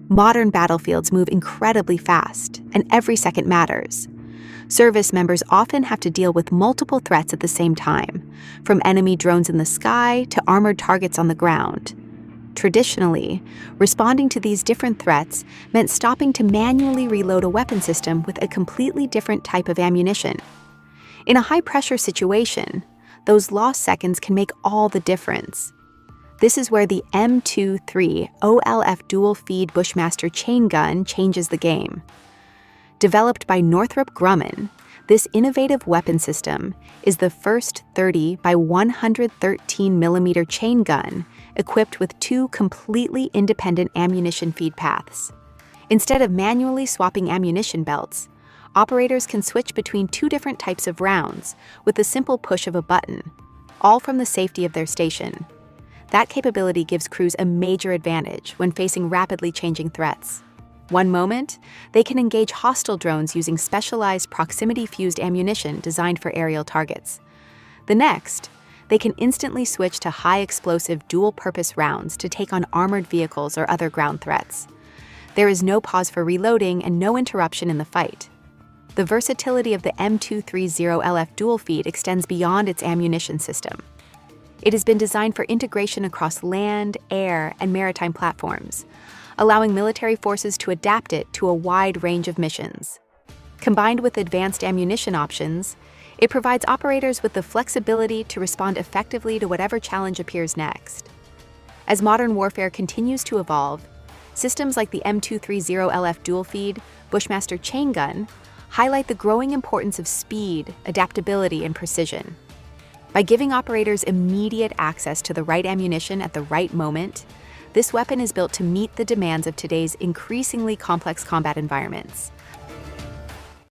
Modern battlefields move incredibly fast, and every second matters. Service members often have to deal with multiple threats at the same time, from enemy drones in the sky to armored targets on the ground. Traditionally, responding to these different threats meant stopping to manually reload a weapon system with a completely different type of ammunition. In a high-pressure situation, those lost seconds can make all the difference. This is where the M230LF dual-feed Bushmaster chain gun changes the game. Developed by Northrop Grumman, this innovative weapon system is the first 30 by 113 mm chain gun equipped with two completely independent ammunition feed paths. Instead of manually swapping ammunition belts, operators can switch between two different types of rounds with the simple push of a button, all from the safety of their station. That capability gives crews a major advantage when facing rapidly changing threats. One moment, they can engage hostile drones using specialized proximity-fused ammunition designed for aerial targets. The next, they can instantly switch to high-explosive dual-purpose rounds to take on armored vehicles or other ground threats. There is no pause for reloading and no interruption in the fight. The versatility of the M230LF dual feed extends beyond its ammunition system. It has been designed for integration across land, air, and maritime platforms, allowing military forces to adapt it to a wide range of missions. Combined with advanced ammunition options, it provides operators with the flexibility to respond effectively to whatever challenge appears next. As modern warfare continues to evolve, systems like the M230LF dual feed Bushmaster chain gun highlight the growing importance of speed, adaptability, and precision. By giving operators immediate access to the right ammunition at the right moment, this weapon is built to meet the demands of today's increasingly complex combat environments.